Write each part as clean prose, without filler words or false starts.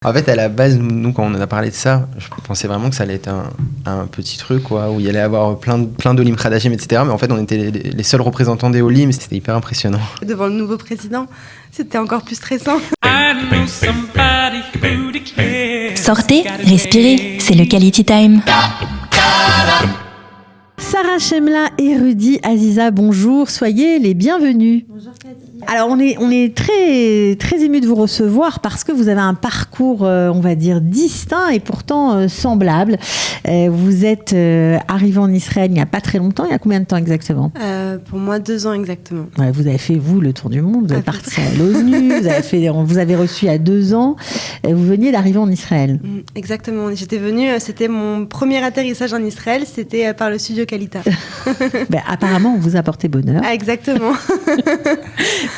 En fait, à la base, nous, quand on en a parlé de ça, je pensais vraiment que ça allait être un petit truc, quoi, où il y allait avoir plein d'Olim Kardashian, etc. Mais en fait, on était les seuls représentants des Olim. C'était hyper impressionnant. Devant le nouveau président, c'était encore plus stressant. Sortez, respirez, c'est le Quality Time. Sarah Chemla et Rudy Aziza, bonjour, soyez les bienvenus. Bonjour Cathy. Alors on est très très émus de vous recevoir parce que vous avez un parcours, on va dire, distinct et pourtant semblable. Vous êtes arrivé en Israël il n'y a pas très longtemps. Il y a combien de temps exactement ? Pour moi, 2 ans exactement. Ouais, vous avez fait, vous, le tour du monde. Vous êtes parti à l'ONU. Vous avez reçu à 2 ans. Vous veniez d'arriver en Israël. Exactement. J'étais venue, c'était mon premier atterrissage en Israël. C'était par le studio Kalita. Apparemment, on vous a porté bonheur. Ah, exactement.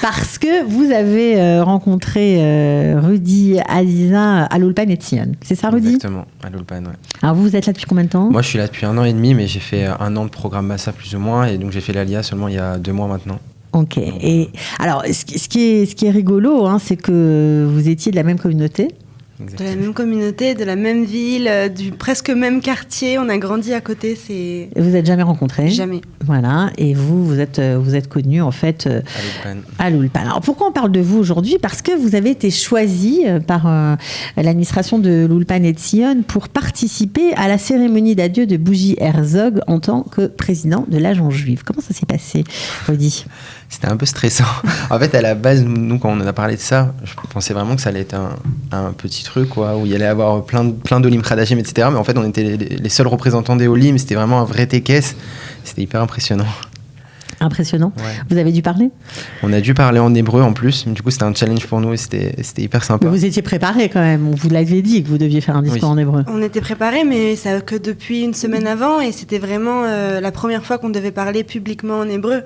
Parce que vous avez rencontré Rudy Aziza à l'Ulpan Etzion. C'est ça, Rudy ? Exactement, à l'Ulpan, ouais. Alors, vous êtes là depuis combien de temps ? Moi, je suis là depuis 1 an et demi, mais j'ai fait 1 an de programme Massa plus ou moins, et donc j'ai fait l'ALIA seulement il y a 2 mois maintenant. Ok. Et alors, ce qui est rigolo, c'est que vous étiez de la même communauté. Exactement. De la même communauté, de la même ville, du presque même quartier. On a grandi à côté. Vous n'êtes jamais rencontrés ? Jamais. Voilà. Et vous êtes connus en fait à l'Ulpan. Alors pourquoi on parle de vous aujourd'hui ? Parce que vous avez été choisi par l'administration de l'Ulpan Etzion pour participer à la cérémonie d'adieu de Bougie Herzog en tant que président de l'Agence juive. Comment ça s'est passé, Rudy ? C'était un peu stressant. En fait, à la base, nous, quand on en a parlé de ça, je pensais vraiment que ça allait être un petit truc, quoi, où il y allait avoir plein d'Olim Kardashian, etc. Mais en fait, on était les seuls représentants des Olim. C'était vraiment un vrai tékes. C'était hyper impressionnant. Impressionnant. Ouais. Vous avez dû parler ? On a dû parler en hébreu en plus. Du coup, c'était un challenge pour nous et c'était hyper sympa. Mais vous étiez préparés quand même. On vous l'avait dit que vous deviez faire un discours en hébreu. On était préparés, mais ça que depuis une semaine avant. Et c'était vraiment la première fois qu'on devait parler publiquement en hébreu.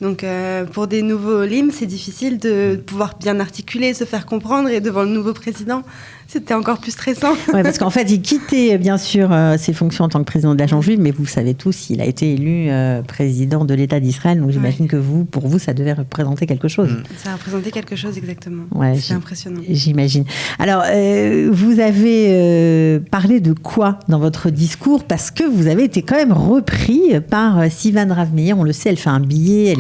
Donc pour des nouveaux Olim, c'est difficile de pouvoir bien articuler, se faire comprendre, et devant le nouveau président, c'était encore plus stressant. Ouais, parce qu'en fait, il quittait bien sûr ses fonctions en tant que président de l'Agence juive, mais vous savez tous, il a été élu président de l'État d'Israël, donc j'imagine que pour vous, ça devait représenter quelque chose. Ça représentait quelque chose, exactement. Ouais, c'est impressionnant. J'imagine. Alors, vous avez parlé de quoi dans votre discours ? Parce que vous avez été quand même repris par Sivan Rav-Meir. On le sait, elle fait un billet,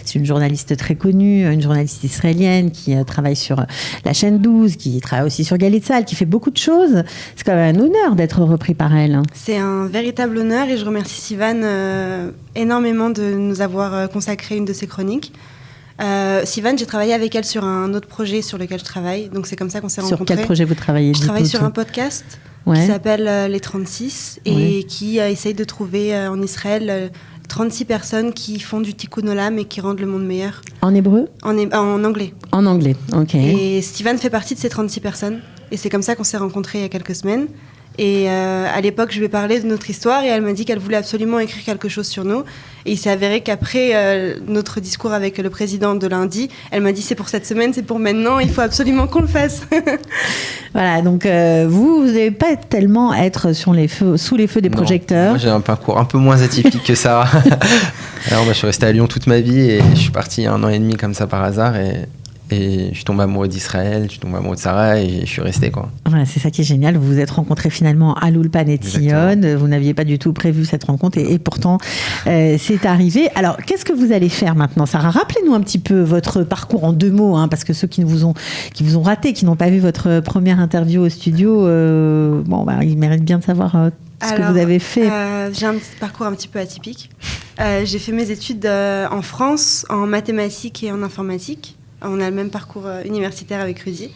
c'est une journaliste très connue, une journaliste israélienne qui travaille sur la chaîne 12, qui travaille aussi sur Galilée, qui fait beaucoup de choses. C'est quand même un honneur d'être repris par elle. C'est un véritable honneur et je remercie Sivan énormément de nous avoir consacré une de ses chroniques. Sivan, j'ai travaillé avec elle sur un autre projet sur lequel je travaille, donc c'est comme ça qu'on s'est rencontrés. Sur quel projet vous travaillez ? Je travaille sur un podcast qui s'appelle Les 36 et qui essaye de trouver en Israël 36 personnes qui font du tikkun olam et qui rendent le monde meilleur. En hébreu ? En anglais. En anglais, ok. Et Sivan fait partie de ces 36 personnes. Et c'est comme ça qu'on s'est rencontrés il y a quelques semaines. Et à l'époque, je lui ai parlé de notre histoire et elle m'a dit qu'elle voulait absolument écrire quelque chose sur nous. Et il s'est avéré qu'après notre discours avec le président de lundi, elle m'a dit c'est pour cette semaine, c'est pour maintenant, il faut absolument qu'on le fasse. Voilà, donc vous n'allez pas tellement être sous les feux des projecteurs. Moi, j'ai un parcours un peu moins atypique que ça. Alors, je suis resté à Lyon toute ma vie et je suis parti 1 an et demi comme ça par hasard et je suis tombé amoureux d'Israël, je suis tombé amoureux de Sarah et je suis resté, quoi. Ouais, c'est ça qui est génial. Vous vous êtes rencontrés finalement à l'Ulpan Etzion. Vous n'aviez pas du tout prévu cette rencontre et pourtant c'est arrivé. Alors, qu'est-ce que vous allez faire maintenant, Sarah ? Rappelez-nous un petit peu votre parcours en 2 mots, parce que ceux qui vous ont raté, qui n'ont pas vu votre première interview au studio, ils méritent bien de savoir ce que vous avez fait. J'ai un petit parcours un petit peu atypique. J'ai fait mes études en France, en mathématiques et en informatique. On a le même parcours universitaire avec Rudy.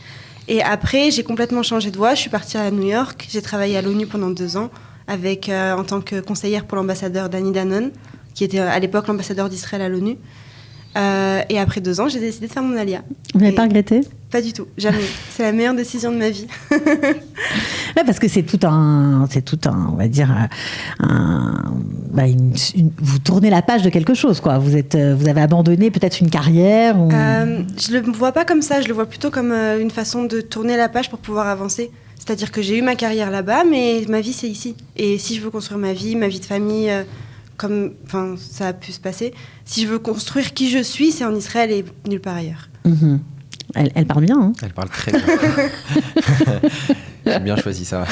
Et après, j'ai complètement changé de voie. Je suis partie à New York. J'ai travaillé à l'ONU pendant 2 ans en tant que conseillère pour l'ambassadeur Danny Danon, qui était à l'époque l'ambassadeur d'Israël à l'ONU. Et après 2 ans, j'ai décidé de faire mon alia. Vous n'avez pas regretté ? Pas du tout, jamais. C'est la meilleure décision de ma vie. Ouais, parce que c'est tout un, on va dire, vous tournez la page de quelque chose, quoi. Vous avez abandonné peut-être une carrière. Ou... Je le vois pas comme ça. Je le vois plutôt comme une façon de tourner la page pour pouvoir avancer. C'est-à-dire que j'ai eu ma carrière là-bas, mais ma vie c'est ici. Et si je veux construire ma vie de famille. Comme ça a pu se passer. Si je veux construire qui je suis, c'est en Israël et nulle part ailleurs. Mmh. Elle parle bien, hein? Elle parle très bien. J'ai bien choisi ça.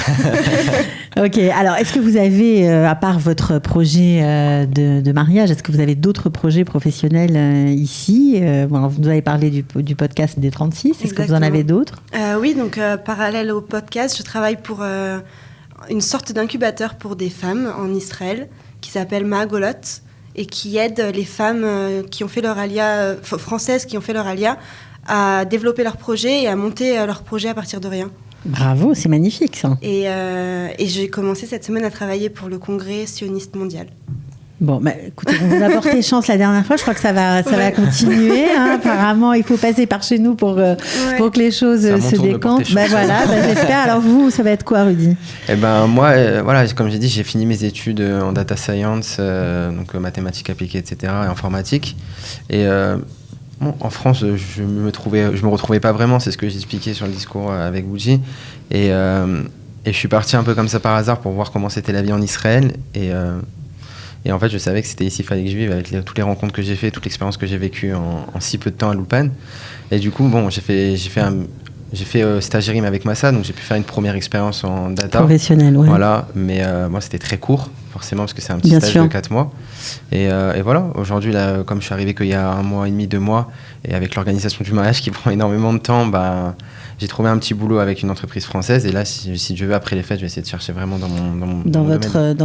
Ok, alors est-ce que vous avez, à part votre projet de mariage, est-ce que vous avez d'autres projets professionnels ici? Bon, vous nous avez parlé du podcast des 36, est-ce Exactement. que vous en avez d'autres? Oui, donc parallèle au podcast, je travaille pour une sorte d'incubateur pour des femmes en Israël qui s'appelle Maagolot et qui aide les femmes qui ont fait leur alia, françaises qui ont fait leur alia, à développer leur projet et à monter leur projet à partir de rien. Bravo, c'est magnifique ça. Et j'ai commencé cette semaine à travailler pour le Congrès sioniste mondial. Bon, bah, écoutez, on vous a porté chance la dernière fois. Je crois que ça va continuer. Hein. Apparemment, il faut passer par chez nous pour que les choses se décantent. Bah, voilà, j'espère. Alors vous, ça va être quoi, Rudy? Eh ben moi, voilà, comme j'ai dit, j'ai fini mes études en data science, donc mathématiques appliquées, etc., et informatique. Et bon, en France, je me retrouvais pas vraiment. C'est ce que j'expliquais sur le discours avec Bougie. Et je suis parti un peu comme ça par hasard pour voir comment c'était la vie en Israël. Et en fait, je savais que c'était ici qu'il fallait que je vive avec toutes les rencontres que j'ai fait, toute l'expérience que j'ai vécue en si peu de temps à l'Ulpan. Et du coup, bon, j'ai fait stagiaire avec Massa, donc j'ai pu faire une première expérience en data. Professionnelle, ouais. Voilà, mais moi, c'était très court, forcément, parce que c'est un petit Bien stage sûr. de 4 mois. Et voilà, aujourd'hui, là, comme je suis arrivé qu'il y a 1 mois et demi, 2 mois, et avec l'organisation du mariage qui prend énormément de temps, bah, j'ai trouvé un petit boulot avec une entreprise française. Et là, si Dieu veut, après les fêtes, je vais essayer de chercher vraiment dans mon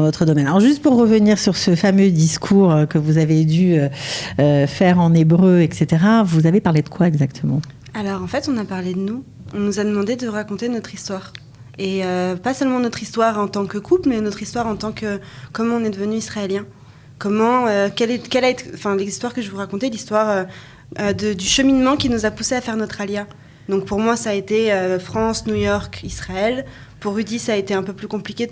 votre domaine. Alors, juste pour revenir sur ce fameux discours que vous avez dû faire en hébreu, etc., vous avez parlé de quoi exactement? Alors en fait, on a parlé de nous. On nous a demandé de raconter notre histoire. Et pas seulement notre histoire en tant que couple, mais notre histoire en tant que comment on est devenu israélien. Comment, quelle a été, enfin l'histoire que je vous racontais, l'histoire du cheminement qui nous a poussé à faire notre alia. Donc pour moi, ça a été France, New York, Israël. Pour Rudy, ça a été un peu plus compliqué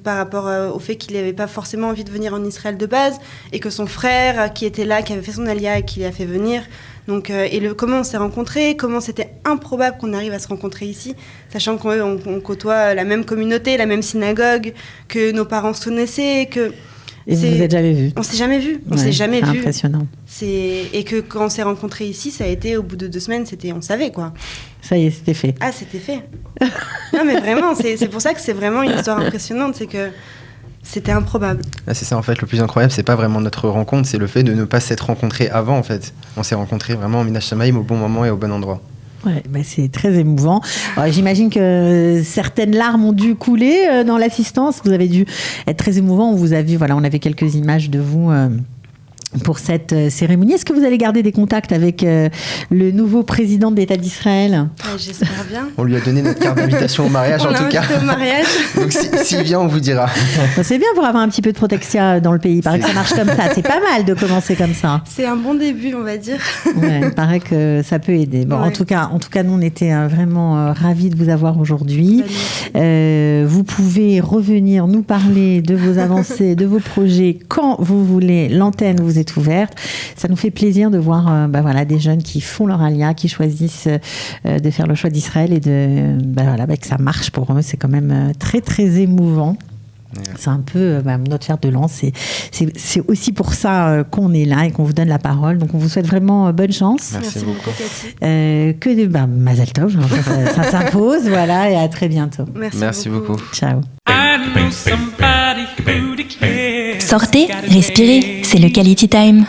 par rapport au fait qu'il n'avait pas forcément envie de venir en Israël de base et que son frère qui était là, qui avait fait son alia et qui l'a fait venir. Donc, comment on s'est rencontrés, comment c'était improbable qu'on arrive à se rencontrer ici, sachant qu'on côtoie la même communauté, la même synagogue, que nos parents se connaissaient, que... Et vous vous êtes jamais vus? On s'est jamais vus. C'est impressionnant. Et que quand on s'est rencontrés ici, ça a été au bout de 2 semaines, on savait quoi. Ça y est, c'était fait. Ah, c'était fait. Non mais vraiment, c'est pour ça que c'est vraiment une histoire impressionnante, c'est que c'était improbable. Là, c'est ça en fait, le plus incroyable, c'est pas vraiment notre rencontre, c'est le fait de ne pas s'être rencontrés avant en fait. On s'est rencontrés vraiment en Minash Shamayim au bon moment et au bon endroit. Ouais, bah c'est très émouvant. Alors, j'imagine que certaines larmes ont dû couler dans l'assistance. Vous avez dû être très émouvant. On vous a vu, voilà, on avait quelques images de vous pour cette cérémonie. Est-ce que vous allez garder des contacts avec le nouveau président de l'État d'Israël? J'espère bien. On lui a donné notre carte d'invitation au mariage en tout cas. On l'a invité au mariage. Donc s'il vient, on vous dira. C'est bien pour avoir un petit peu de protection dans le pays. Il paraît que ça marche comme ça. C'est pas mal de commencer comme ça. C'est un bon début, on va dire. Ouais, il paraît que ça peut aider. Bon, ouais. en tout cas, nous, on était vraiment ravis de vous avoir aujourd'hui. Vous pouvez revenir nous parler de vos avancées, de vos projets quand vous voulez. L'antenne vous est ouverte. Ça nous fait plaisir de voir des jeunes qui font leur alia, qui choisissent de faire le choix d'Israël et que ça marche pour eux. C'est quand même très, très émouvant. C'est un peu notre fer de lance. C'est aussi pour ça qu'on est là et qu'on vous donne la parole. Donc, on vous souhaite vraiment bonne chance. Merci beaucoup, Cathy. Mazel tov, ça s'impose. Voilà, et à très bientôt. Merci beaucoup. Ciao. Sortez, respirez, c'est le Quality Time.